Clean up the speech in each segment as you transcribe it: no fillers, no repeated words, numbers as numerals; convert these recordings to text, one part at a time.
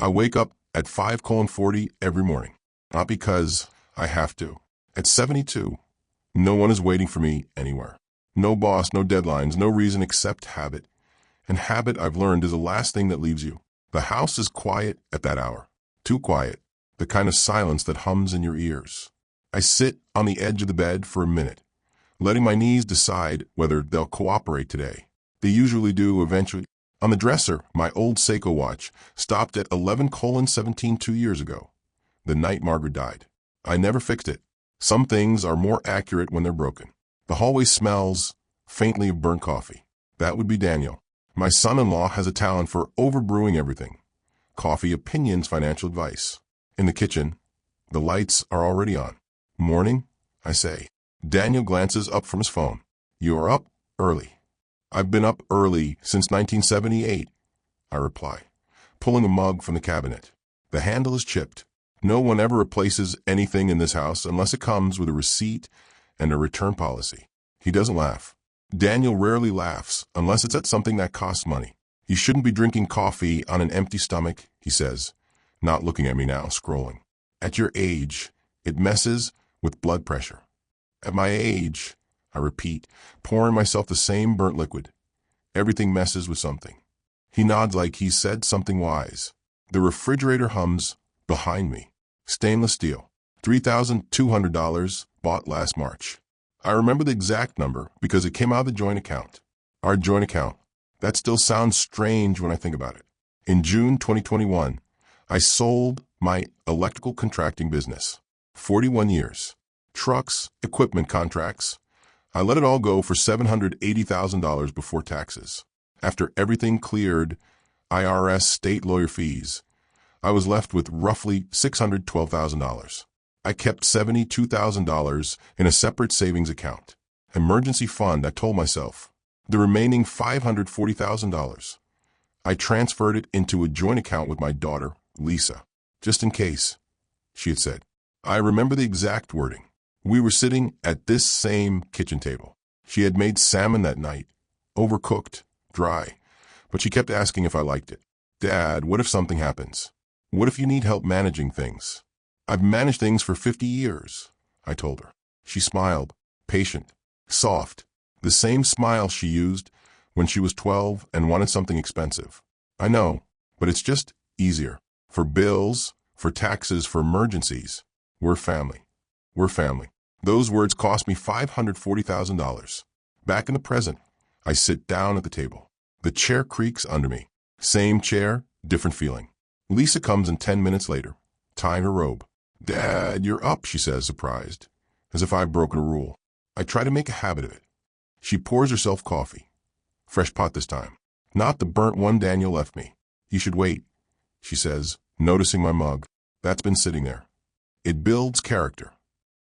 I wake up at 5:40 every morning. Not because I have to. At 72, no one is waiting for me anywhere. No boss, no deadlines, no reason except habit. And habit, I've learned, is the last thing that leaves you. The house is quiet at that hour. Too quiet. The kind of silence that hums in your ears. I sit on the edge of the bed for a minute, letting my knees decide whether they'll cooperate today. They usually do eventually. On the dresser, my old Seiko watch stopped at 11:17 2 years ago, the night Margaret died. I never fixed it. Some things are more accurate when they're broken. The hallway smells faintly of burnt coffee. That would be Daniel. My son-in-law has a talent for overbrewing everything. Coffee, opinions, financial advice. In the kitchen, the lights are already on. Morning, I say. Daniel glances up from his phone. You are up early. I've been up early since 1978, I reply, pulling a mug from the cabinet. The handle is chipped. No one ever replaces anything in this house unless it comes with a receipt and a return policy. He doesn't laugh. Daniel rarely laughs unless it's at something that costs money. You shouldn't be drinking coffee on an empty stomach, he says, not looking at me now, scrolling. At your age, it messes with blood pressure. At my age, I repeat, pouring myself the same burnt liquid. Everything messes with something. He nods like he said something wise. The refrigerator hums behind me. Stainless steel. $3,200 bought last March. I remember the exact number because it came out of the joint account. Our joint account. That still sounds strange when I think about it. In June 2021, I sold my electrical contracting business. 41 years. Trucks, equipment contracts. I let it all go for $780,000 before taxes. After everything cleared, IRS state lawyer fees, I was left with roughly $612,000. I kept $72,000 in a separate savings account. Emergency fund, I told myself. The remaining $540,000. I transferred it into a joint account with my daughter, Lisa. Just in case, she had said. I remember the exact wording. We were sitting at this same kitchen table. She had made salmon that night, overcooked, dry, but she kept asking if I liked it. Dad, what if something happens? What if you need help managing things? I've managed things for 50 years, I told her. She smiled, patient, soft, the same smile she used when she was 12 and wanted something expensive. I know, but it's just easier. For bills, for taxes, for emergencies, we're family. We're family. Those words cost me $540,000. Back in the present, I sit down at the table. The chair creaks under me. Same chair, different feeling. Lisa comes in 10 minutes later, tying her robe. Dad, you're up, she says, surprised, as if I've broken a rule. I try to make a habit of it. She pours herself coffee. Fresh pot this time. Not the burnt one Daniel left me. You should wait, she says, noticing my mug. That's been sitting there. It builds character.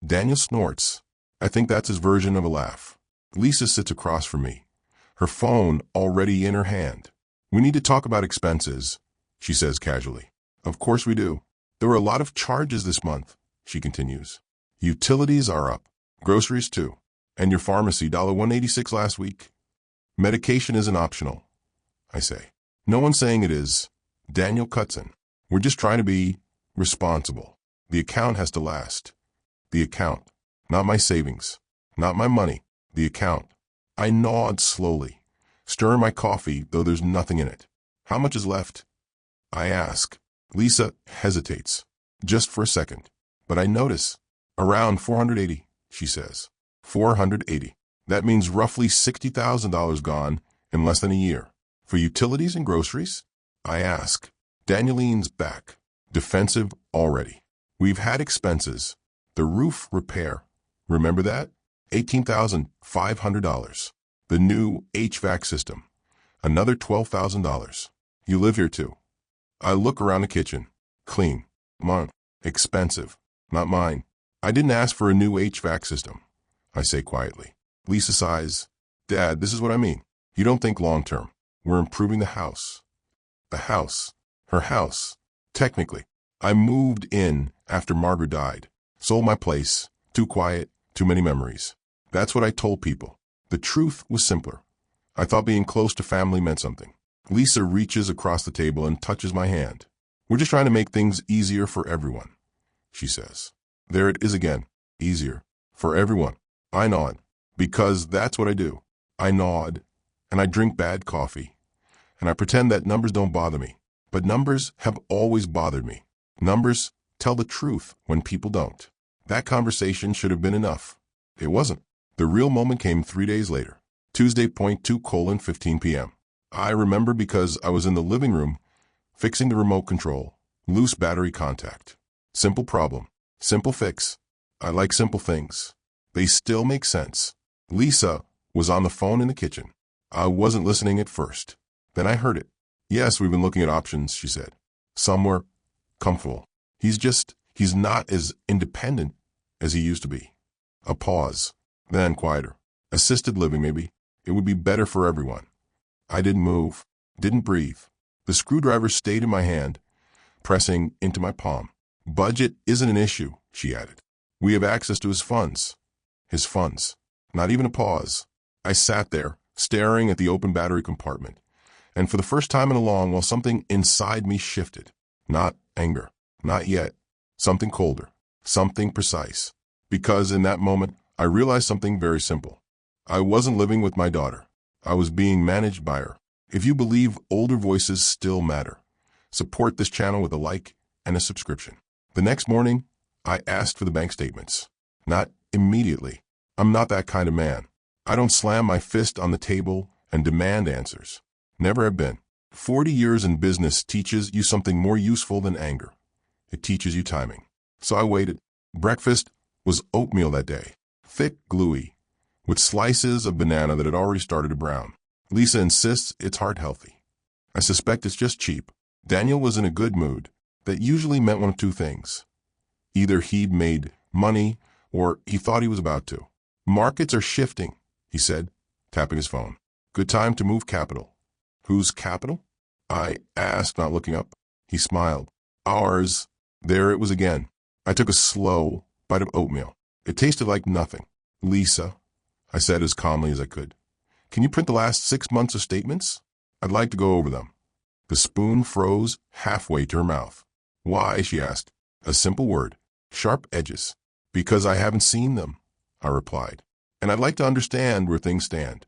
Daniel snorts. I think that's his version of a laugh. Lisa sits across from me, her phone already in her hand. We need to talk about expenses, she says casually. Of course we do. There were a lot of charges this month, she continues. Utilities are up. Groceries too. And your pharmacy, $186 last week. Medication isn't optional, I say. No one's saying it is. Daniel cuts in. We're just trying to be responsible. The account has to last. The account. Not my savings. Not my money. The account. I nod slowly, stir my coffee, though there's nothing in it. How much is left? I ask. Lisa hesitates, just for a second. But I notice. Around $480, she says. $480. That means roughly $60,000 gone in less than a year. For utilities and groceries? I ask. Daniel leans back, defensive already. We've had expenses. The roof repair. Remember that? $18,500. The new HVAC system. Another $12,000. You live here too. I look around the kitchen. Clean. Mine. Expensive. Not mine. I didn't ask for a new HVAC system, I say quietly. Lisa sighs. Dad, this is what I mean. You don't think long term. We're improving the house. The house. Her house. Technically. I moved in after Margaret died. Sold my place. Too quiet. Too many memories. That's what I told people. The truth was simpler. I thought being close to family meant something. Lisa reaches across the table and touches my hand. We're just trying to make things easier for everyone, she says. There it is again. Easier. For everyone. I nod. Because that's what I do. I nod, and I drink bad coffee, and I pretend that numbers don't bother me. But numbers have always bothered me. Numbers tell the truth when people don't. That conversation should have been enough. It wasn't. The real moment came 3 days later. Tuesday, 2:15 p.m. I remember because I was in the living room fixing the remote control. Loose battery contact. Simple problem. Simple fix. I like simple things. They still make sense. Lisa was on the phone in the kitchen. I wasn't listening at first. Then I heard it. Yes, we've been looking at options, she said. Somewhere comfortable. He's not as independent as he used to be. A pause. Then quieter. Assisted living, maybe. It would be better for everyone. I didn't move. Didn't breathe. The screwdriver stayed in my hand, pressing into my palm. Budget isn't an issue, she added. We have access to his funds. His funds. Not even a pause. I sat there, staring at the open battery compartment, and for the first time in a long while something inside me shifted. Not anger. Not yet. Something colder. Something precise. Because in that moment, I realized something very simple. I wasn't living with my daughter. I was being managed by her. If you believe older voices still matter, support this channel with a like and a subscription. The next morning, I asked for the bank statements. Not immediately. I'm not that kind of man. I don't slam my fist on the table and demand answers. Never have been. 40 years in business teaches you something more useful than anger. It teaches you timing. So I waited. Breakfast was oatmeal that day. Thick, gluey, with slices of banana that had already started to brown. Lisa insists it's heart healthy. I suspect it's just cheap. Daniel was in a good mood. That usually meant one of two things. Either he'd made money or he thought he was about to. Markets are shifting, he said, tapping his phone. Good time to move capital. Whose capital? I asked, not looking up. He smiled. Ours. There it was again. I took a slow bite of oatmeal. It tasted like nothing. Lisa, I said as calmly as I could, can you print the last 6 months of statements? I'd like to go over them. The spoon froze halfway to her mouth. Why? She asked. A simple word. Sharp edges. Because I haven't seen them, I replied. And I'd like to understand where things stand.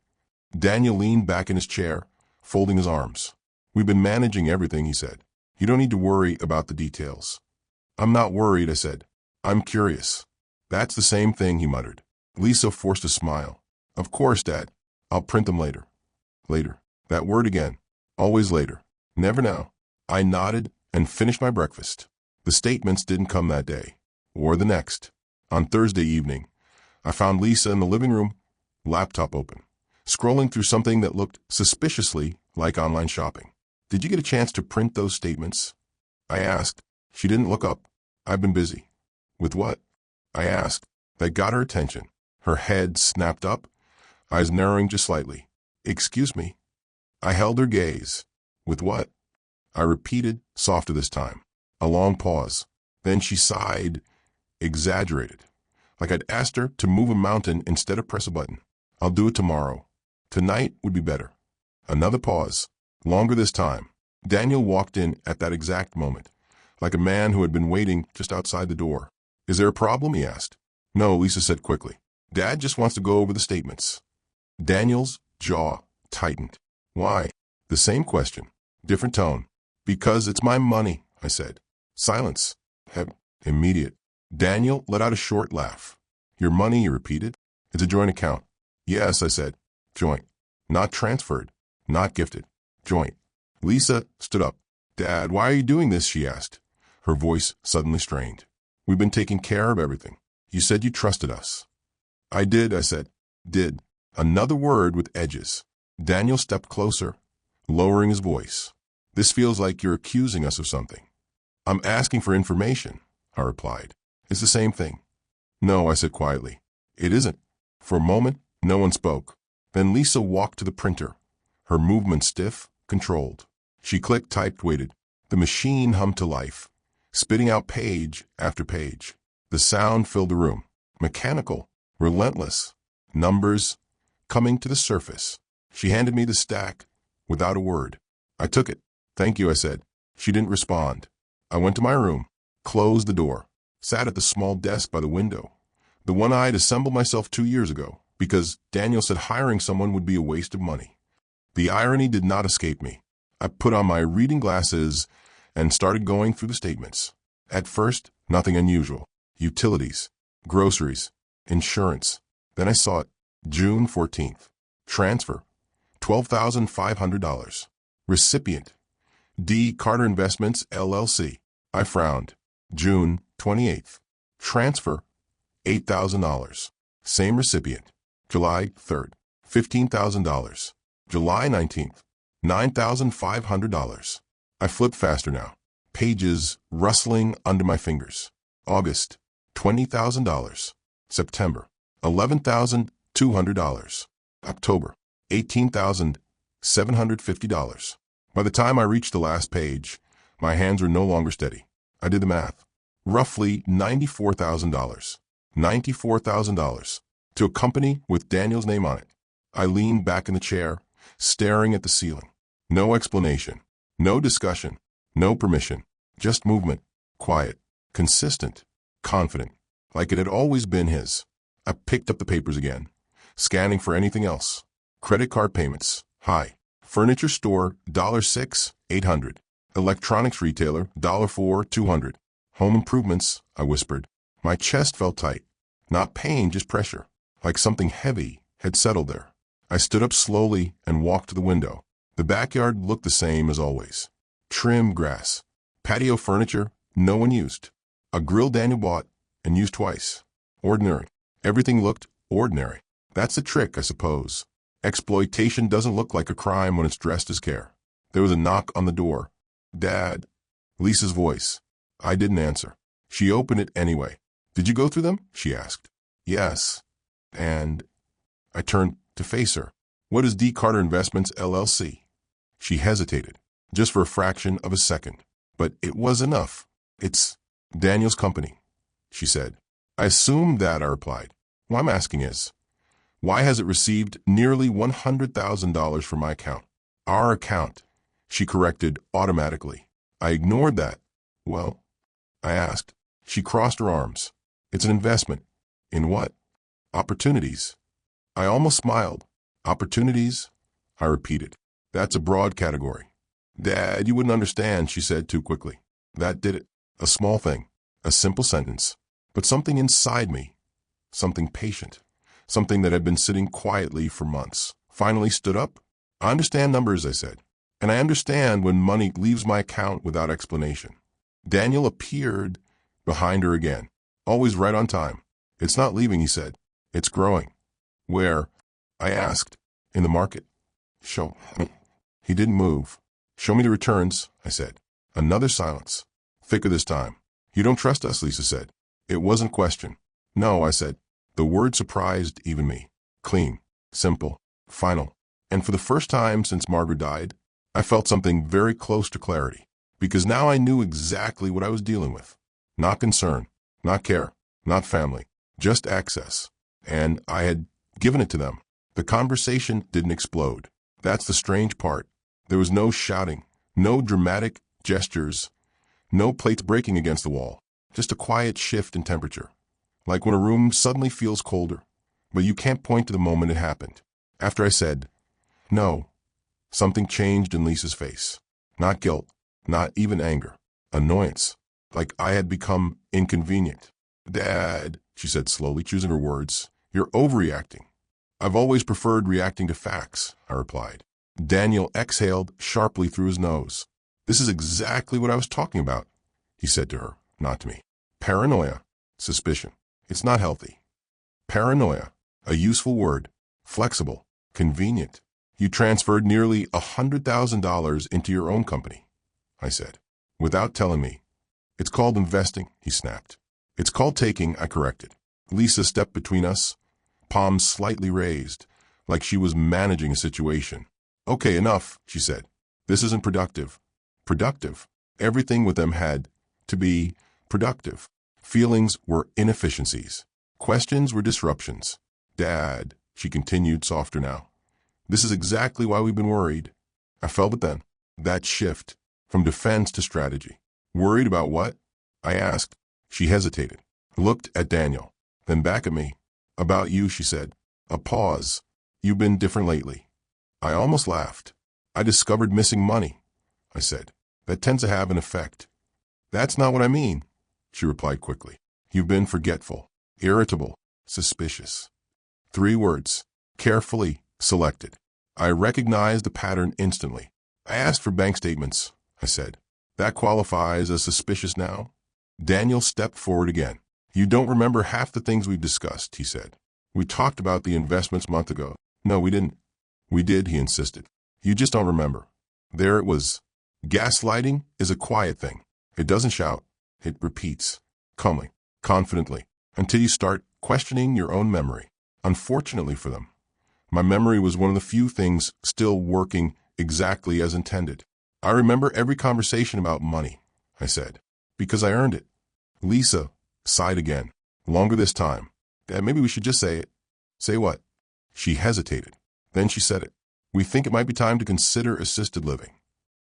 Daniel leaned back in his chair, folding his arms. We've been managing everything, he said. You don't need to worry about the details. I'm not worried, I said. I'm curious. That's the same thing, he muttered. Lisa forced a smile. Of course, Dad. I'll print them later. Later. That word again. Always later. Never now. I nodded and finished my breakfast. The statements didn't come that day, or the next. On Thursday evening, I found Lisa in the living room, laptop open, scrolling through something that looked suspiciously like online shopping. Did you get a chance to print those statements? I asked. She didn't look up. I've been busy. With what? I asked. That got her attention. Her head snapped up, eyes narrowing just slightly. Excuse me. I held her gaze. With what? I repeated, softer this time. A long pause. Then she sighed, exaggerated, like I'd asked her to move a mountain instead of press a button. I'll do it tomorrow. Tonight would be better. Another pause. Longer this time. Daniel walked in at that exact moment, like a man who had been waiting just outside the door. Is there a problem? He asked. No, Lisa said quickly. Dad just wants to go over the statements. Daniel's jaw tightened. Why? The same question. Different tone. Because it's my money, I said. Silence. Immediate. Daniel let out a short laugh. Your money, he repeated. It's a joint account. Yes, I said. Joint. Not transferred. Not gifted. Joint. Lisa stood up. Dad, why are you doing this? She asked. Her voice suddenly strained. We've been taking care of everything. You said you trusted us. I did, I said. Did. Another word with edges. Daniel stepped closer, lowering his voice. This feels like you're accusing us of something. I'm asking for information, I replied. It's the same thing. No, I said quietly. It isn't. For a moment, no one spoke. Then Lisa walked to the printer, her movement stiff, controlled. She clicked, typed, waited. The machine hummed to life, spitting out page after page. The sound filled the room. Mechanical, relentless. Numbers coming to the surface. She handed me the stack without a word. I took it. Thank you, I said. She didn't respond. I went to my room, closed the door, sat at the small desk by the window, the one I'd assembled myself 2 years ago, because Daniel said hiring someone would be a waste of money. The irony did not escape me. I put on my reading glasses and started going through the statements. At first, nothing unusual. Utilities, groceries, insurance. Then I saw it. June 14th. Transfer, $12,500. Recipient, D. Carter Investments, LLC. I frowned. June 28th. Transfer, $8,000. Same recipient. July 3rd. $15,000. July 19th. $9,500. I flipped faster now. Pages rustling under my fingers. August, $20,000. September, $11,200. October, $18,750. By the time I reached the last page, my hands were no longer steady. I did the math. Roughly $94,000. $94,000 to a company with Daniel's name on it. I leaned back in the chair, staring at the ceiling. No explanation, no discussion, no permission, just movement, quiet, consistent, confident, like it had always been his. I picked up the papers again, scanning for anything else. Credit card payments, high. Furniture store, $6, $800. Electronics retailer, $4, $200. Home improvements, I whispered. My chest felt tight. Not pain, just pressure, like something heavy had settled there. I stood up slowly and walked to the window. The backyard looked the same as always. Trim grass. Patio furniture no one used. A grill Daniel bought and used twice. Ordinary. Everything looked ordinary. That's the trick, I suppose. Exploitation doesn't look like a crime when it's dressed as care. There was a knock on the door. Dad. Lisa's voice. I didn't answer. She opened it anyway. Did you go through them? She asked. Yes. And I turned to face her. What is D. Carter Investments, LLC? She hesitated, just for a fraction of a second. But it was enough. It's Daniel's company, she said. I assumed that, I replied. What I'm asking is, why has it received nearly $100,000 from my account? Our account, she corrected automatically. I ignored that. Well, I asked. She crossed her arms. It's an investment. In what? Opportunities. I almost smiled. Opportunities? I repeated. That's a broad category. Dad, you wouldn't understand, she said too quickly. That did it. A small thing. A simple sentence. But something inside me, something patient, something that had been sitting quietly for months, finally stood up. I understand numbers, I said. And I understand when money leaves my account without explanation. Daniel appeared behind her again, always right on time. It's not leaving, he said. It's growing. Where? I asked. In the market. Show me. He didn't move. Show me the returns, I said. Another silence. Thicker this time. You don't trust us, Lisa said. It wasn't a question. No, I said. The word surprised even me. Clean. Simple. Final. And for the first time since Margaret died, I felt something very close to clarity. Because now I knew exactly what I was dealing with. Not concern. Not care. Not family. Just access. And I had given it to them. The conversation didn't explode. That's the strange part. There was no shouting, no dramatic gestures, no plates breaking against the wall, just a quiet shift in temperature, like when a room suddenly feels colder, but you can't point to the moment it happened. After I said, no, something changed in Lisa's face. Not guilt, not even anger, annoyance, like I had become inconvenient. Dad, she said slowly, choosing her words, you're overreacting. I've always preferred reacting to facts, I replied. Daniel exhaled sharply through his nose. This is exactly what I was talking about, he said to her, not to me. Paranoia, suspicion. It's not healthy. Paranoia, a useful word, flexible, convenient. You transferred nearly $100,000 into your own company, I said, without telling me. It's called investing, he snapped. It's called taking, I corrected. Lisa stepped between us, palms slightly raised, like she was managing a situation. Okay, enough, she said. This isn't productive. Productive. Everything with them had to be productive. Feelings were inefficiencies. Questions were disruptions. Dad, she continued, softer now. This is exactly why we've been worried. I felt it then. That shift from defense to strategy. Worried about what? I asked. She hesitated, looked at Daniel, then back at me. About you, she said. A pause. You've been different lately. I almost laughed. I discovered missing money, I said. That tends to have an effect. That's not what I mean, she replied quickly. You've been forgetful, irritable, suspicious. 3 words, carefully selected. I recognized the pattern instantly. I asked for bank statements, I said. That qualifies as suspicious now? Daniel stepped forward again. You don't remember half the things we've discussed, he said. We talked about the investments a month ago. No, we didn't. We did, he insisted. You just don't remember. There it was. Gaslighting is a quiet thing. It doesn't shout. It repeats, calmly, confidently, until you start questioning your own memory. Unfortunately for them, my memory was one of the few things still working exactly as intended. I remember every conversation about money, I said, because I earned it. Lisa sighed again, longer this time. Dad, maybe we should just say it. Say what? She hesitated. Then she said it. We think it might be time to consider assisted living.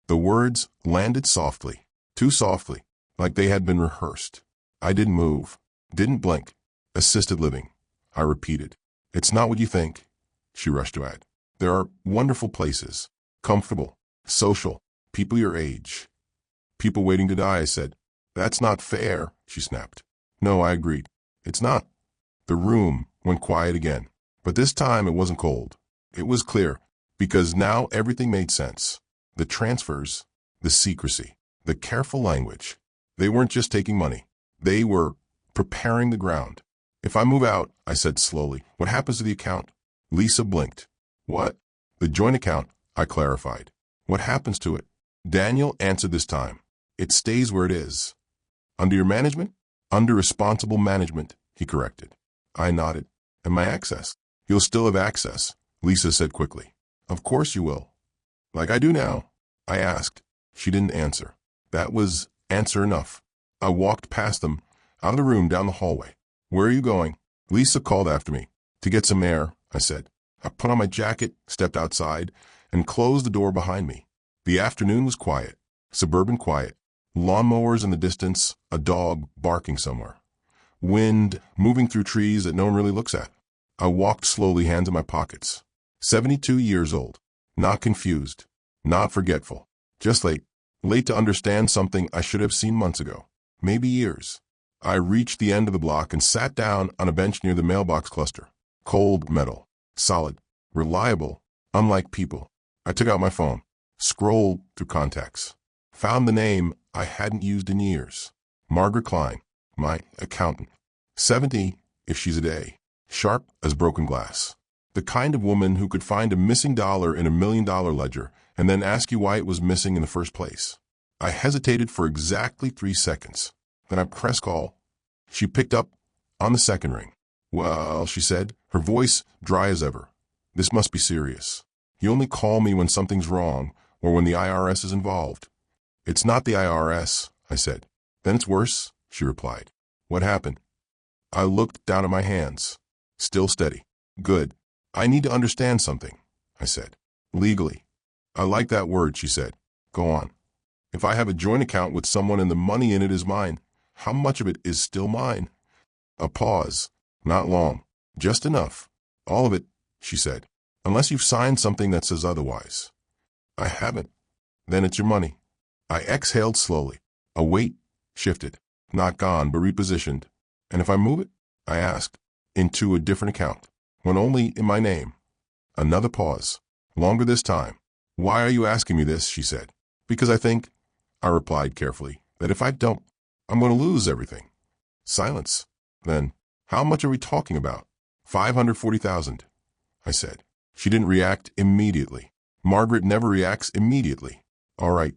The words landed softly, too softly, like they had been rehearsed. I didn't move, didn't blink. Assisted living, I repeated. It's not what you think, she rushed to add. There are wonderful places, comfortable, social, people your age. People waiting to die, I said. That's not fair, she snapped. No, I agreed. It's not. The room went quiet again, but this time it wasn't cold. It was clear, because now everything made sense. The transfers, the secrecy, the careful language. They weren't just taking money. They were preparing the ground. If I move out, I said slowly, what happens to the account? Lisa blinked. What? The joint account, I clarified. What happens to it? Daniel answered this time. It stays where it is. Under your management? Under responsible management, he corrected. I nodded. And my access? You'll still have access, Lisa said quickly. Of course you will. Like I do now, I asked. She didn't answer. That was answer enough. I walked past them, out of the room down the hallway. Where are you going? Lisa called after me. To get some air, I said. I put on my jacket, stepped outside, and closed the door behind me. The afternoon was quiet, suburban quiet. Lawnmowers in the distance, a dog barking somewhere. Wind moving through trees that no one really looks at. I walked slowly, hands in my pockets. 72 years old. Not confused. Not forgetful. Just late. Late to understand something I should have seen months ago. Maybe years. I reached the end of the block and sat down on a bench near the mailbox cluster. Cold metal. Solid. Reliable. Unlike people. I took out my phone. Scrolled through contacts. Found the name I hadn't used in years. Margaret Klein. My accountant. 70, if she's a day. Sharp as broken glass. The kind of woman who could find a missing dollar in $1 million ledger and then ask you why it was missing in the first place. I hesitated for exactly 3 seconds. Then I pressed call. She picked up on the second ring. Well, she said, her voice dry as ever. This must be serious. You only call me when something's wrong or when the IRS is involved. It's not the IRS, I said. Then it's worse, she replied. What happened? I looked down at my hands. Still steady. Good. I need to understand something, I said. Legally. I like that word, she said. Go on. If I have a joint account with someone and the money in it is mine, how much of it is still mine? A pause. Not long. Just enough. All of it, she said. Unless you've signed something that says otherwise. I haven't. Then it's your money. I exhaled slowly. A weight shifted. Not gone, but repositioned. And if I move it? I asked. Into a different account. When only in my name. Another pause. Longer this time. Why are you asking me this? She said. Because I think, I replied carefully, that if I don't, I'm going to lose everything. Silence. Then, how much are we talking about? 540,000, I said. She didn't react immediately. Margaret never reacts immediately. All right,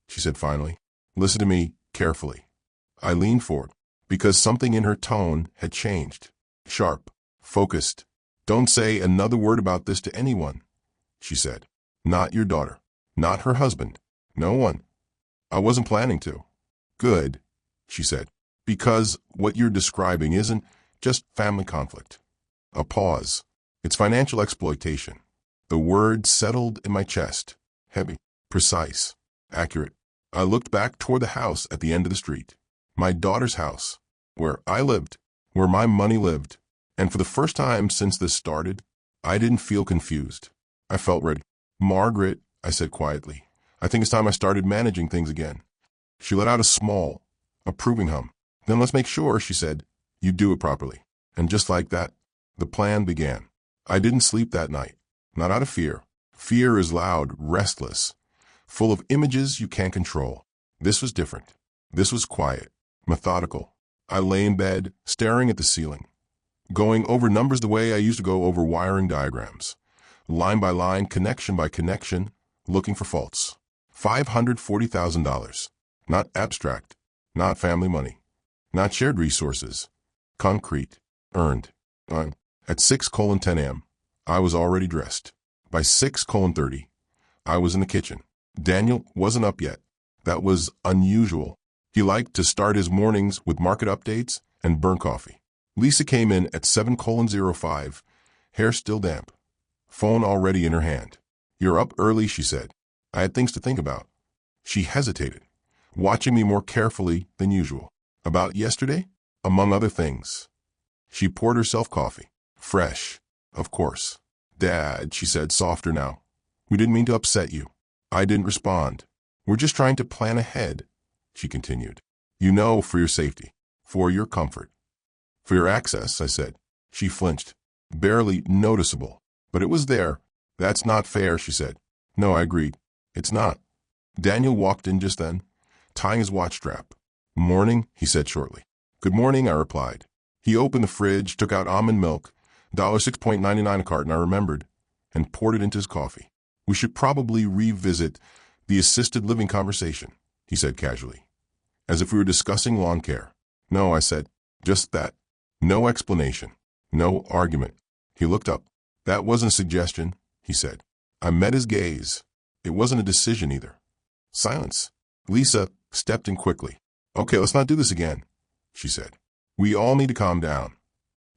she said finally. Listen to me carefully. I leaned forward, because something in her tone had changed. Sharp, focused. Don't say another word about this to anyone, she said. Not your daughter. Not her husband. No one. I wasn't planning to. Good, she said, because what you're describing isn't just family conflict. A pause. It's financial exploitation. The word settled in my chest. Heavy, precise, accurate. I looked back toward the house at the end of the street. My daughter's house. Where I lived. Where my money lived. And for the first time since this started, I didn't feel confused. I felt ready. Margaret, I said quietly, I think it's time I started managing things again. She let out a small, approving hum. Then let's make sure, she said, you do it properly. And just like that, the plan began. I didn't sleep that night. Not out of fear. Fear is loud, restless, full of images you can't control. This was different. This was quiet, methodical. I lay in bed, staring at the ceiling, going over numbers the way I used to go over wiring diagrams, line by line, connection by connection, looking for faults. $540,000. Not abstract, not family money, not shared resources. Concrete, earned. At 6:10 a.m., I was already dressed. By 6:30, I was in the kitchen. Daniel wasn't up yet. That was unusual. He liked to start his mornings with market updates and burnt coffee. Lisa came in at 7:05, hair still damp, phone already in her hand. You're up early, she said. I had things to think about. She hesitated, watching me more carefully than usual. About yesterday? Among other things. She poured herself coffee. Fresh, of course. Dad, she said, softer now. We didn't mean to upset you. I didn't respond. We're just trying to plan ahead, she continued. You know, for your safety, for your comfort, for your access, I said. She flinched. Barely noticeable, but it was there. That's not fair, she said. No, I agreed. It's not. Daniel walked in just then, tying his watch strap. Morning, he said shortly. Good morning, I replied. He opened the fridge, took out almond milk, $6.99 a carton, I remembered, and poured it into his coffee. We should probably revisit the assisted living conversation, he said casually, as if we were discussing lawn care. No, I said, just that. No explanation, no argument. He looked up. That wasn't a suggestion, he said. I met his gaze. It wasn't a decision either. Silence. Lisa stepped in quickly. Okay, let's not do this again, she said. We all need to calm down.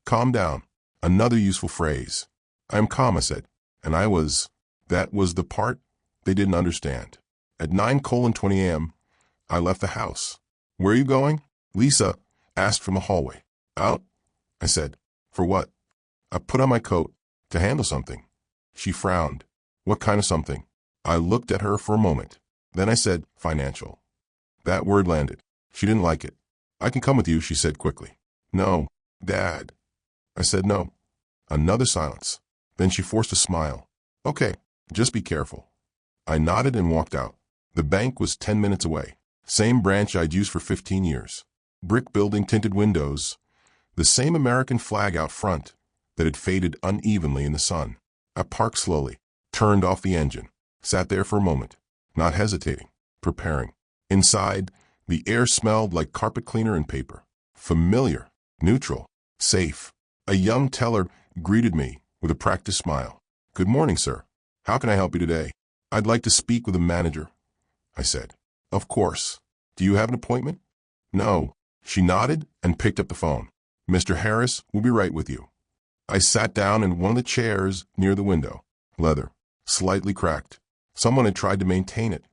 Calm down. Another useful phrase. I am calm, I said. And I was. That was the part they didn't understand. At 9:20 a.m., I left the house. Where are you going? Lisa asked from the hallway. Out, I said. For what? I put on my coat to handle something. She frowned. What kind of something? I looked at her for a moment. Then I said, financial. That word landed. She didn't like it. I can come with you, she said quickly. No, Dad. I said no. Another silence. Then she forced a smile. Okay, just be careful. I nodded and walked out. The bank was 10 minutes away. Same branch I'd used for 15 years. Brick building, tinted windows. The same American flag out front that had faded unevenly in the sun. I parked slowly, turned off the engine, sat there for a moment, not hesitating, preparing. Inside, the air smelled like carpet cleaner and paper. Familiar, neutral, safe. A young teller greeted me with a practiced smile. Good morning, sir. How can I help you today? I'd like to speak with a manager, I said. Of course. Do you have an appointment? No. She nodded and picked up the phone. Mr. Harris will be right with you. I sat down in one of the chairs near the window. Leather, slightly cracked. Someone had tried to maintain it,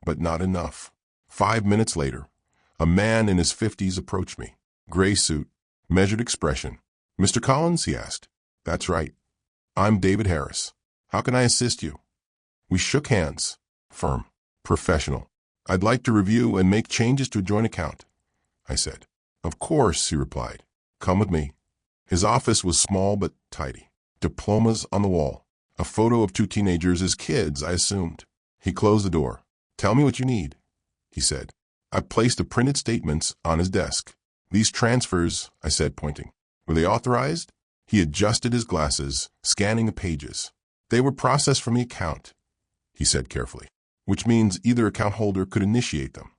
but not enough. 5 minutes later, a man in his 50s approached me. Gray suit, measured expression. Mr. Collins, he asked. That's right. I'm David Harris. How can I assist you? We shook hands. Firm. Professional. I'd like to review and make changes to a joint account, I said. Of course, he replied. Come with me. His office was small but tidy. Diplomas on the wall. A photo of 2 teenagers as kids, I assumed. He closed the door. Tell me what you need, he said. I placed the printed statements on his desk. These transfers, I said, pointing. Were they authorized? He adjusted his glasses, scanning the pages. They were processed from the account, he said carefully, which means either account holder could initiate them.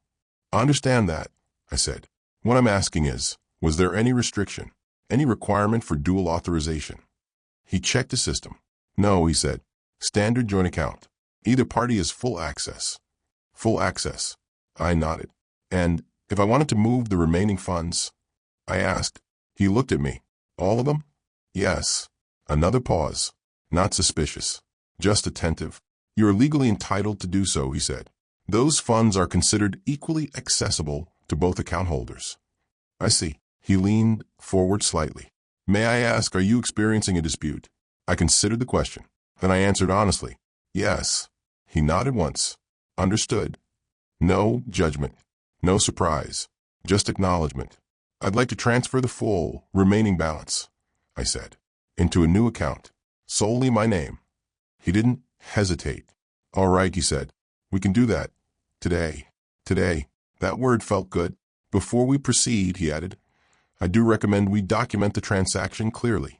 I understand that, I said. What I'm asking is, was there any restriction, any requirement for dual authorization? He checked the system. No, he said. Standard joint account. Either party has full access. Full access. I nodded. And if I wanted to move the remaining funds, I asked. He looked at me. All of them? Yes. Another pause. Not suspicious. Just attentive. You are legally entitled to do so, he said. Those funds are considered equally accessible to both account holders. I see. He leaned forward slightly. May I ask, are you experiencing a dispute? I considered the question. Then I answered honestly, yes. He nodded once. Understood. No judgment. No surprise. Just acknowledgement. I'd like to transfer the full remaining balance, I said, into a new account, solely my name. He didn't hesitate. All right, he said. We can do that. Today. Today. That word felt good. Before we proceed, he added, I do recommend we document the transaction clearly,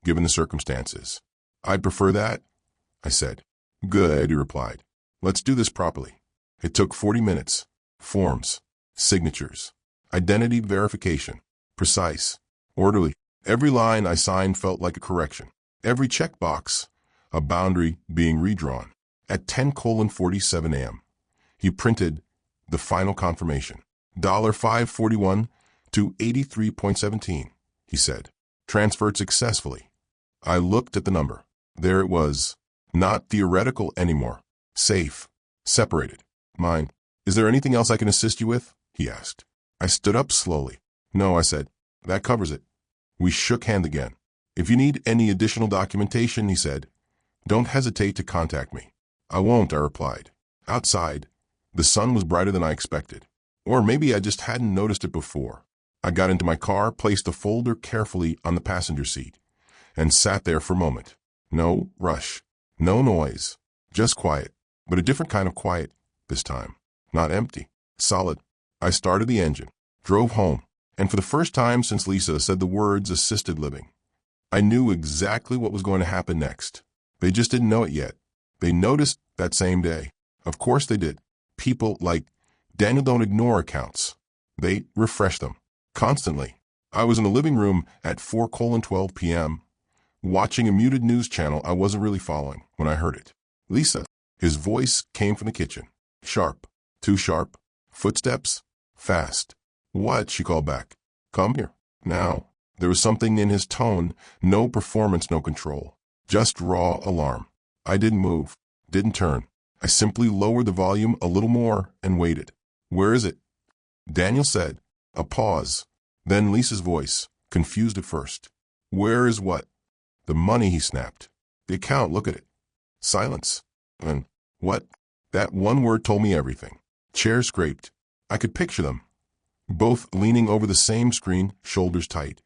given the circumstances. I'd prefer that, I said. Good, he replied. Let's do this properly. It took 40 minutes. Forms, signatures, identity verification, precise, orderly. Every line I signed felt like a correction. Every checkbox, a boundary being redrawn. At 10:47 a.m., he printed the final confirmation. $541 to 83.17, he said. Transferred successfully. I looked at the number. There it was. Not theoretical anymore. Safe. Separated. Mine. Is there anything else I can assist you with? He asked. I stood up slowly. No, I said. That covers it. We shook hands again. If you need any additional documentation, he said, don't hesitate to contact me. I won't, I replied. Outside, the sun was brighter than I expected. Or maybe I just hadn't noticed it before. I got into my car, placed the folder carefully on the passenger seat, and sat there for a moment. No rush. No noise. Just quiet. But a different kind of quiet this time. Not empty. Solid. I started the engine, drove home, and for the first time since Lisa said the words assisted living, I knew exactly what was going to happen next. They just didn't know it yet. They noticed that same day. Of course they did. People like Daniel don't ignore accounts. They refresh them. Constantly. I was in the living room at 4:12 p.m., watching a muted news channel I wasn't really following when I heard it. Lisa. His voice came from the kitchen. Sharp. Too sharp. Footsteps. Fast. What? She called back. Come here. Now. There was something in his tone. No performance, no control. Just raw alarm. I didn't move. Didn't turn. I simply lowered the volume a little more and waited. Where is it? Daniel said. A pause. Then Lisa's voice, confused at first. Where is what? The money, he snapped. The account, look at it. Silence. And what? That one word told me everything. Chairs scraped. I could picture them. Both leaning over the same screen, shoulders tight.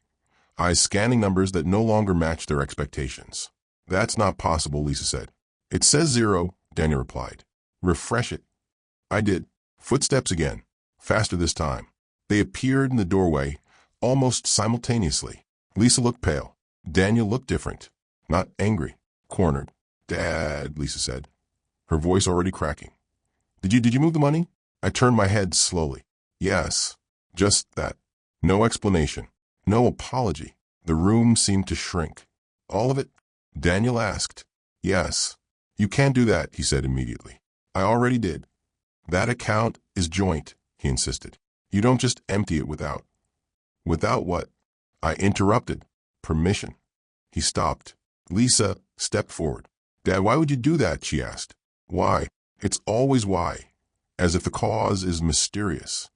Eyes scanning numbers that no longer matched their expectations. That's not possible, Lisa said. It says 0, Daniel replied. Refresh it. I did. Footsteps again. Faster this time. They appeared in the doorway, almost simultaneously. Lisa looked pale. Daniel looked different. Not angry. Cornered. Dad, Lisa said, her voice already cracking. Did you move the money? I turned my head slowly. Yes. Just that. No explanation. No apology. The room seemed to shrink. All of it? Daniel asked. Yes. You can't do that, he said immediately. I already did. That account is joint, he insisted. You don't just empty it without. Without what? I interrupted. Permission. He stopped. Lisa stepped forward. Dad, why would you do that? She asked. Why? It's always why. As if the cause is mysterious.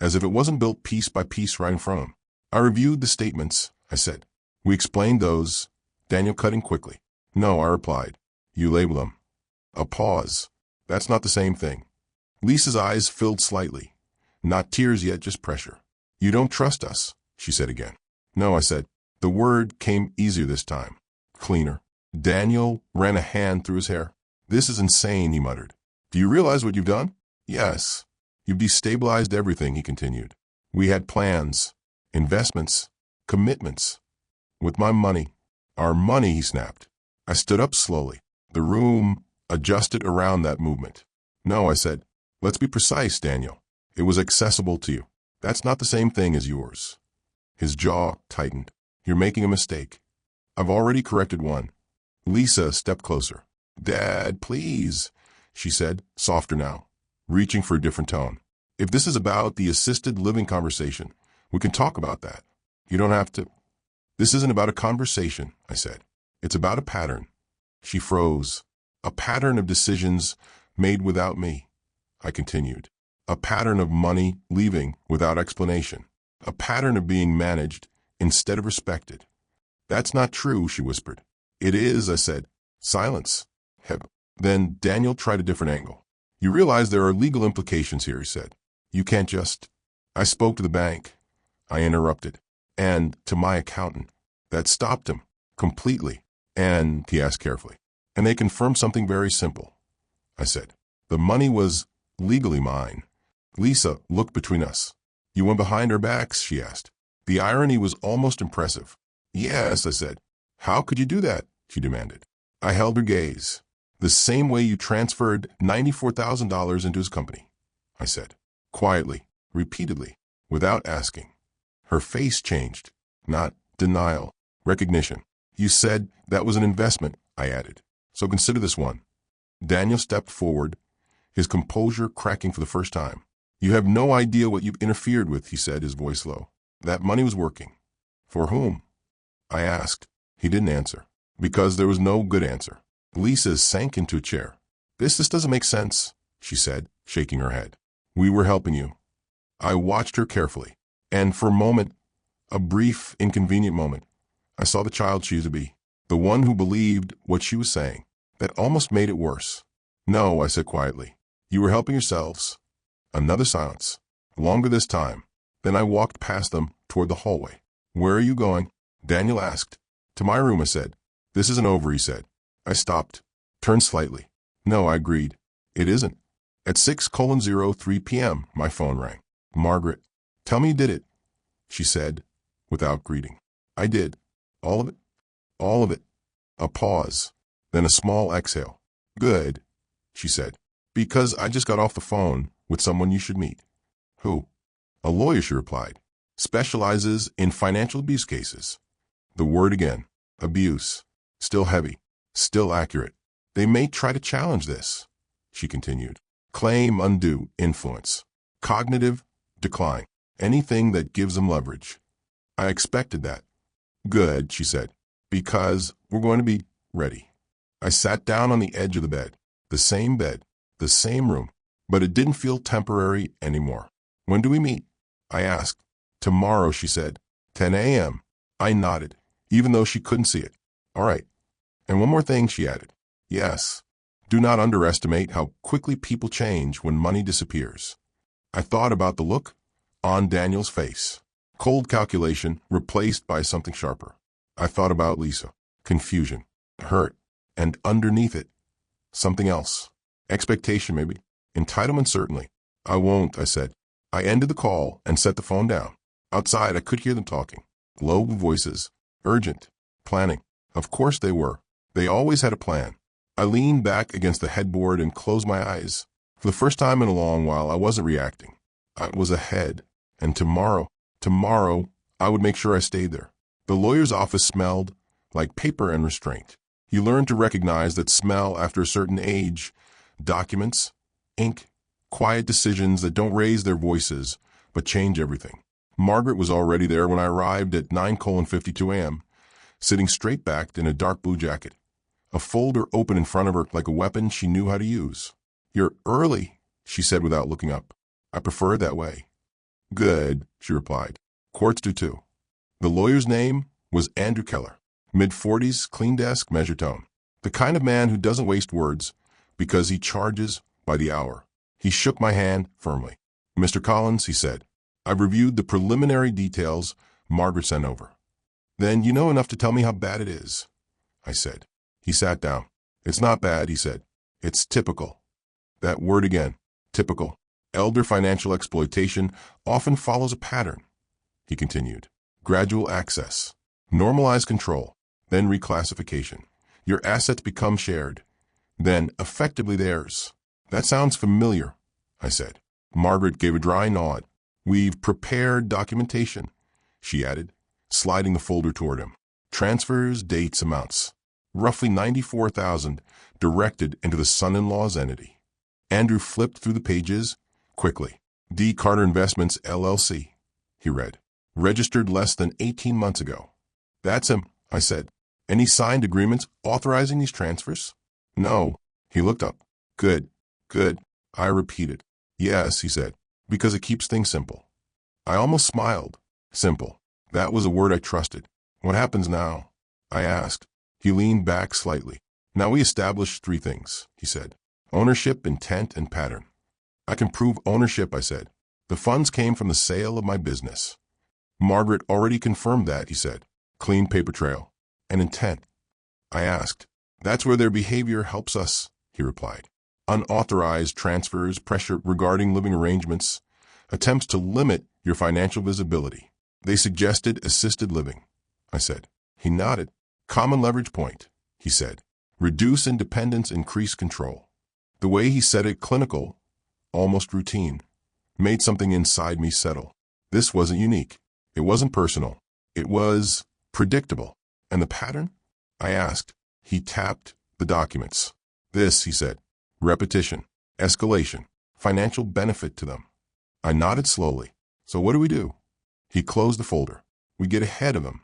As if it wasn't built piece by piece right in front of him. I reviewed the statements, I said. We explained those. Daniel cut in quickly. No, I replied. You label them. A pause. That's not the same thing. Lisa's eyes filled slightly. Not tears yet, just pressure. You don't trust us, she said again. No, I said. The word came easier this time. Cleaner. Daniel ran a hand through his hair. This is insane, he muttered. Do you realize what you've done? Yes. You've destabilized everything, he continued. We had plans, investments, commitments. With my money. Our money, he snapped. I stood up slowly. The room adjusted around that movement. No, I said. Let's be precise, Daniel. It was accessible to you. That's not the same thing as yours. His jaw tightened. You're making a mistake. I've already corrected one. Lisa stepped closer. Dad, please, she said, softer now, reaching for a different tone. If this is about the assisted living conversation, we can talk about that. You don't have to. This isn't about a conversation, I said. It's about a pattern. She froze. A pattern of decisions made without me. I continued. A pattern of money leaving without explanation. A pattern of being managed instead of respected. That's not true, she whispered. It is, I said. Silence. Then Daniel tried a different angle. You realize there are legal implications here, he said. You can't just... I spoke to the bank. I interrupted. And to my accountant. That stopped him. Completely. And, he asked carefully. And they confirmed something very simple. I said. The money was legally mine. Lisa looked between us. You went behind our backs, she asked. The irony was almost impressive. Yes, I said. How could you do that? She demanded. I held her gaze. The same way you transferred $94,000 into his company, I said. Quietly, repeatedly, without asking. Her face changed. Not denial, recognition. You said that was an investment, I added. So consider this one. Daniel stepped forward, his composure cracking for the first time. You have no idea what you've interfered with, he said, his voice low. That money was working. For whom? I asked. He didn't answer. Because there was no good answer. Lisa sank into a chair. This doesn't make sense, she said, shaking her head. We were helping you. I watched her carefully. And for a moment, a brief, inconvenient moment, I saw the child she used to be. The one who believed what she was saying. That almost made it worse. No, I said quietly. You were helping yourselves. Another silence. Longer this time. Then I walked past them toward the hallway. Where are you going? Daniel asked. To my room, I said. This isn't over, he said. I stopped. Turned slightly. No, I agreed. It isn't. At 6:03 p.m., my phone rang. Margaret, tell me you did it, she said, without greeting. I did. All of it? All of it. A pause. Then a small exhale. Good, she said. Because I just got off the phone with someone you should meet. Who? A lawyer, she replied. Specializes in financial abuse cases. The word again. Abuse. Still heavy. Still accurate. They may try to challenge this, she continued. Claim undue influence. Cognitive decline. Anything that gives them leverage. I expected that. Good, she said. Because we're going to be ready. I sat down on the edge of the bed. The same bed. The same room. But it didn't feel temporary anymore. When do we meet? I asked. Tomorrow, she said. 10 a.m. I nodded, even though she couldn't see it. All right. And one more thing, she added. Yes. Do not underestimate how quickly people change when money disappears. I thought about the look on Daniel's face. Cold calculation replaced by something sharper. I thought about Lisa. Confusion. Hurt. And underneath it, something else. Expectation, maybe. Entitlement, certainly. I won't, I said. I ended the call and set the phone down. Outside, I could hear them talking. Low voices. Urgent. Planning. Of course they were. They always had a plan. I leaned back against the headboard and closed my eyes. For the first time in a long while, I wasn't reacting. I was ahead. And tomorrow, I would make sure I stayed there. The lawyer's office smelled like paper and restraint. You learn to recognize that smell after a certain age. Documents, ink, quiet decisions that don't raise their voices, but change everything. Margaret was already there when I arrived at 9:52 a.m., sitting straight-backed in a dark blue jacket. A folder open in front of her like a weapon she knew how to use. You're early, she said without looking up. I prefer it that way. Good, she replied. Courts do too. The lawyer's name was Andrew Keller. Mid-40s, clean desk, measured tone. The kind of man who doesn't waste words because he charges by the hour. He shook my hand firmly. Mr. Collins, he said, I've reviewed the preliminary details Margaret sent over. Then you know enough to tell me how bad it is, I said. He sat down. It's not bad, he said. It's typical. That word again, typical. Elder financial exploitation often follows a pattern, he continued. Gradual access, normalized control, then reclassification. Your assets become shared, then effectively theirs. That sounds familiar, I said. Margaret gave a dry nod. We've prepared documentation, she added, sliding the folder toward him. Transfers, dates, amounts. Roughly $94,000 directed into the son-in-law's entity. Andrew flipped through the pages quickly. D. Carter Investments, LLC, he read. Registered less than 18 months ago. That's him, I said. Any signed agreements authorizing these transfers? No. He looked up. Good, I repeated. Yes, he said, because it keeps things simple. I almost smiled. Simple. That was a word I trusted. What happens now? I asked. He leaned back slightly. Now we established three things, he said. Ownership, intent, and pattern. I can prove ownership, I said. The funds came from the sale of my business. Margaret already confirmed that, he said. Clean paper trail. And intent. I asked. That's where their behavior helps us, he replied. Unauthorized transfers, pressure regarding living arrangements, attempts to limit your financial visibility. They suggested assisted living, I said. He nodded. Common leverage point, he said. Reduce independence, increase control. The way he said it, clinical, almost routine, made something inside me settle. This wasn't unique. It wasn't personal. It was predictable. And the pattern? I asked. He tapped the documents. This, he said. Repetition, escalation, financial benefit to them. I nodded slowly. So what do? He closed the folder. We get ahead of him.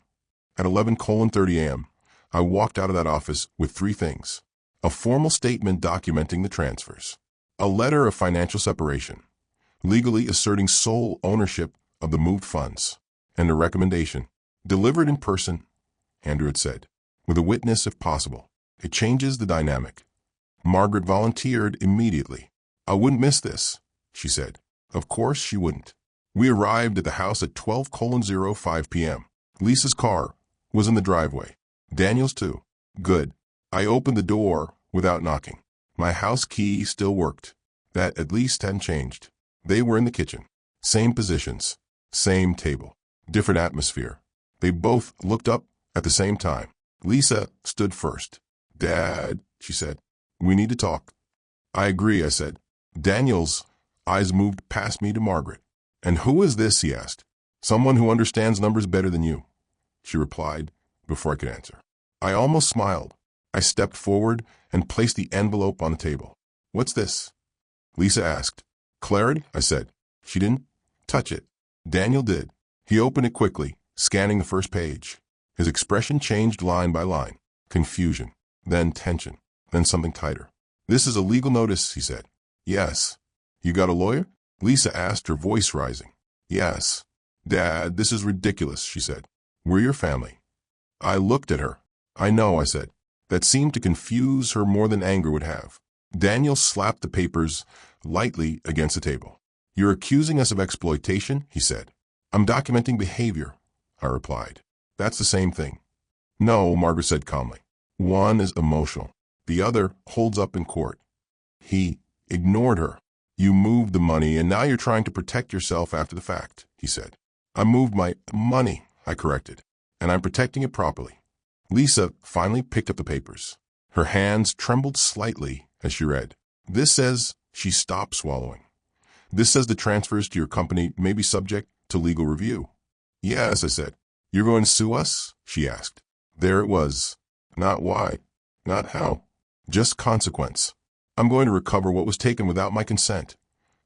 At 11:30 a.m., I walked out of that office with three things. A formal statement documenting the transfers. A letter of financial separation, legally asserting sole ownership of the moved funds. And a recommendation, delivered in person, Andrew had said, with a witness if possible. It changes the dynamic. Margaret volunteered immediately. I wouldn't miss this, she said. Of course she wouldn't. We arrived at the house at 12:05 p.m. Lisa's car was in the driveway. Daniel's too. Good. I opened the door without knocking. My house key still worked. That at least hadn't changed. They were in the kitchen. Same positions. Same table. Different atmosphere. They both looked up at the same time. Lisa stood first. Dad, she said, we need to talk. I agree, I said. Daniel's eyes moved past me to Margaret. And who is this, he asked. Someone who understands numbers better than you, she replied before I could answer. I almost smiled. I stepped forward and placed the envelope on the table. What's this? Lisa asked. Clarity, I said. She didn't touch it. Daniel did. He opened it quickly, scanning the first page. His expression changed line by line. Confusion, then tension, then something tighter. This is a legal notice, he said. Yes. You got a lawyer? Lisa asked, her voice rising. Yes. Dad, this is ridiculous, she said. We're your family. I looked at her. I know, I said. That seemed to confuse her more than anger would have. Daniel slapped the papers lightly against the table. You're accusing us of exploitation, he said. I'm documenting behavior, I replied. That's the same thing. No, Margaret said calmly. One is emotional. The other holds up in court. He ignored her. You moved the money, and now you're trying to protect yourself after the fact, he said. I moved my money, I corrected, and I'm protecting it properly. Lisa finally picked up the papers. Her hands trembled slightly as she read. This says she stopped swallowing. This says the transfers to your company may be subject to legal review. Yes, I said. You're going to sue us? She asked. There it was. Not why. Not how. Just consequence. I'm going to recover what was taken without my consent,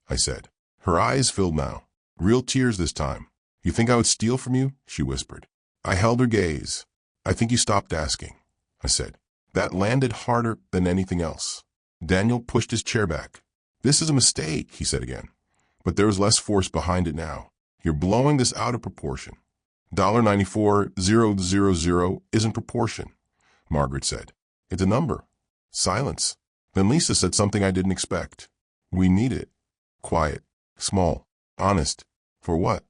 I said. Her eyes filled now. Real tears this time. You think I would steal from you? She whispered. I held her gaze. I think you stopped asking, I said. That landed harder than anything else. Daniel pushed his chair back. This is a mistake, he said again. But there was less force behind it now. You're blowing this out of proportion. $94,000 isn't proportion, Margaret said. It's a number. Silence. Then Lisa said something I didn't expect. We need it. Quiet. Small. Honest. For what?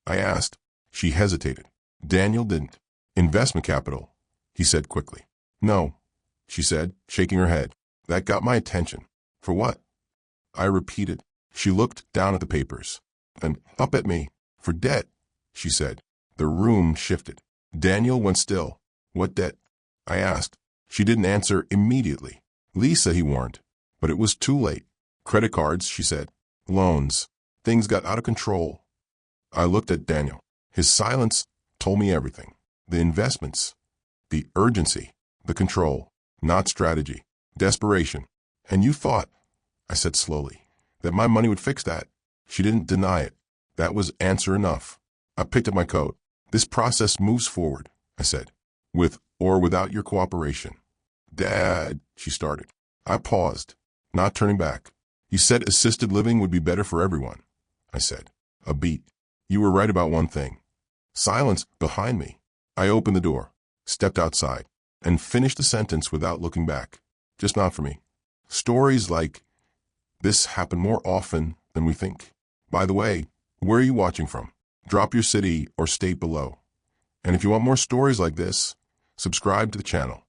I asked. She hesitated. Daniel didn't. Investment capital, he said quickly. No, she said, shaking her head. That got my attention. For what? I repeated. She looked down at the papers. Then up at me. For debt, she said. The room shifted. Daniel went still. What debt? I asked. She didn't answer immediately. Lisa, he warned. But it was too late. Credit cards, she said. Loans. Things got out of control. I looked at Daniel. His silence told me everything. The investments. The urgency. The control. Not strategy. Desperation. And you thought, I said slowly, that my money would fix that. She didn't deny it. That was answer enough. I picked up my coat. This process moves forward, I said, with or without your cooperation. Dad, she started. I paused, not turning back. You said assisted living would be better for everyone, I said. A beat. You were right about one thing. Silence behind me. I opened the door, stepped outside, and finished the sentence without looking back. Just not for me. Stories like this happen more often than we think. By the way, where are you watching from? Drop your city or state below. And if you want more stories like this, subscribe to the channel.